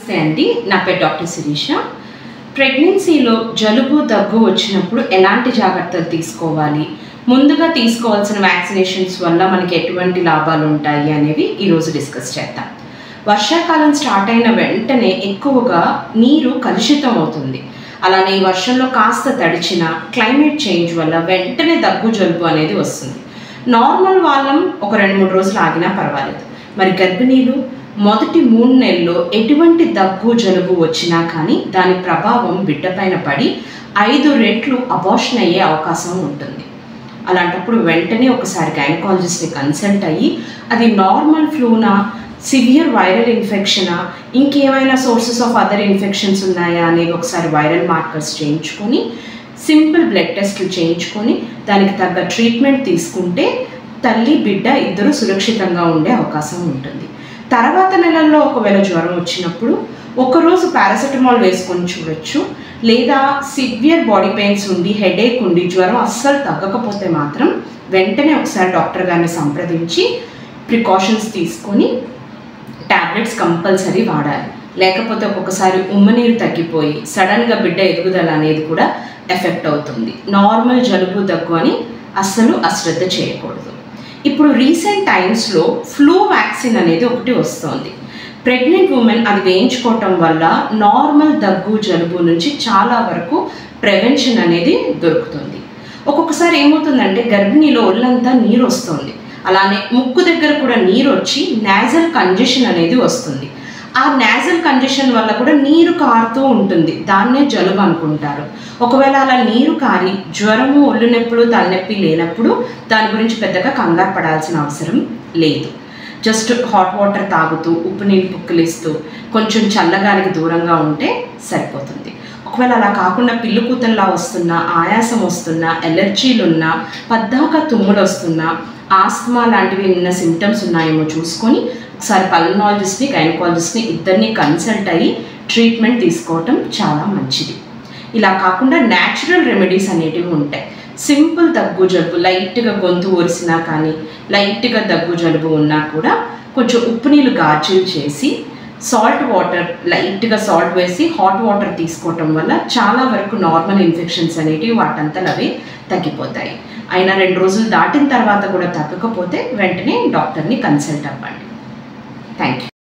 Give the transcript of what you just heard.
నమస్తే అండి, నా పేరు డాక్టర్ శిరీష. ప్రెగ్నెన్సీలో జలుబు దగ్గు వచ్చినప్పుడు ఎలాంటి జాగ్రత్తలు తీసుకోవాలి, ముందుగా తీసుకోవాల్సిన వ్యాక్సినేషన్స్ వల్ల మనకి ఎటువంటి లాభాలు ఉంటాయి అనేవి ఈరోజు డిస్కస్ చేద్దాం. వర్షాకాలం స్టార్ట్ అయిన వెంటనే ఎక్కువగా నీరు కలుషితం అవుతుంది. అలానే ఈ వర్షంలో కాస్త తడిచిన క్లైమేట్ చేంజ్ వల్ల వెంటనే దగ్గు జలుబు అనేది వస్తుంది. నార్మల్ వాళ్ళం ఒక 2-3 రోజులు ఆగినా పర్వాలేదు. మరి గర్భిణీలు మొదటి 3 నెలల్లో ఎటువంటి దగ్గు జలుబు వచ్చినా కానీ దాని ప్రభావం బిడ్డపైన పడి 5 రెట్లు అబార్షన్ అయ్యే అవకాశం ఉంటుంది. అలాంటప్పుడు వెంటనే ఒకసారి గైనకాలజిస్ట్ని కన్సల్ట్ అయ్యి అది నార్మల్ ఫ్లూనా, సివియర్ వైరల్ ఇన్ఫెక్షనా, ఇంకేమైనా సోర్సెస్ ఆఫ్ అదర్ ఇన్ఫెక్షన్స్ ఉన్నాయా అనేవి ఒకసారి వైరల్ మార్కర్స్ చేయించుకొని సింపుల్ బ్లడ్ టెస్ట్లు చేయించుకొని దానికి తగ్గ ట్రీట్మెంట్ తీసుకుంటే తల్లి బిడ్డ ఇద్దరు సురక్షితంగా ఉండే అవకాశం ఉంటుంది. తర్వాత నెలల్లో ఒకవేళ జ్వరం వచ్చినప్పుడు ఒకరోజు పారాసెటమాల్ వేసుకొని చూడొచ్చు. లేదా సివియర్ బాడీ పెయిన్స్ ఉండి, హెడేక్ ఉండి, జ్వరం అస్సలు తగ్గకపోతే మాత్రం వెంటనే ఒకసారి డాక్టర్ గారిని సంప్రదించి ప్రికాషన్స్ తీసుకొని టాబ్లెట్స్ కంపల్సరీ వాడాలి. లేకపోతే ఒక్కొక్కసారి ఉమ్మనీరు తగ్గిపోయి సడన్గా బిడ్డ ఎదుగుదల అనేది కూడా ఎఫెక్ట్ అవుతుంది. నార్మల్ జలుబు దగ్గు అని అస్సలు అశ్రద్ధ చేయకూడదు. ఇప్పుడు రీసెంట్ టైమ్స్లో ఫ్లూ వ్యాక్సిన్ అనేది ఒకటి వస్తుంది. ప్రెగ్నెంట్ ఉమెన్ అది వేయించుకోవటం వల్ల నార్మల్ దగ్గు జలుబు నుంచి చాలా వరకు ప్రివెన్షన్ అనేది దొరుకుతుంది. ఒక్కొక్కసారి ఏమవుతుందంటే గర్భిణీలో ఒళ్ళంతా నీరు వస్తుంది, అలానే ముక్కు దగ్గర కూడా నీరు వచ్చి నాజల్ కంజెషన్ అనేది వస్తుంది. ఆ నాజల్ కంజెషన్ వల్ల కూడా నీరు కారుతూ ఉంటుంది, దాన్నే జలుబు అనుకుంటారు. ఒకవేళ అలా నీరు కారి జ్వరము, ఒళ్ళు నొప్పులు, తలనొప్పి లేనప్పుడు దాని గురించి పెద్దగా కంగారు పడాల్సిన అవసరం లేదు. జస్ట్ హాట్ వాటర్ తాగుతూ ఉప్పు నీళ్ళు పుక్కిలిస్తూ కొంచెం చల్లగాలికి దూరంగా ఉంటే సరిపోతుంది. ఒకవేళ అలా కాకుండా పిల్లు కూతల్లా వస్తున్నా, ఆయాసం వస్తున్నా, ఎలర్జీలున్నా, పద్దాక తుమ్ములు వస్తున్నా, ఆస్తమా లాంటివి ఉన్న సిమ్టమ్స్ ఉన్నాయేమో చూసుకొని ఒకసారి పల్మనాలజిస్ట్ని, గైనకాలజిస్ట్ని ఇద్దరిని కన్సల్ట్ అయ్యి ట్రీట్మెంట్ తీసుకోవటం చాలా మంచిది. ఇలా కాకుండా న్యాచురల్ రెమెడీస్ అనేటివి ఉంటాయి. సింపుల్ దగ్గు జలుబు, లైట్గా గొంతు ఒరిసినా కానీ, లైట్గా దగ్గు జలుబు ఉన్నా కూడా కొంచెం ఉప్పు నీళ్ళు గార్జిల్ చేసి సాల్ట్ వాటర్, లైట్గా సాల్ట్ వేసి హాట్ వాటర్ తీసుకోవటం వల్ల చాలా వరకు నార్మల్ ఇన్ఫెక్షన్స్ అనేటివి వాటంతలు అవే తగ్గిపోతాయి. అయినా 2 రోజులు దాటిన తర్వాత కూడా తగ్గకపోతే వెంటనే డాక్టర్ని కన్సల్ట్ అవ్వండి. Thank you.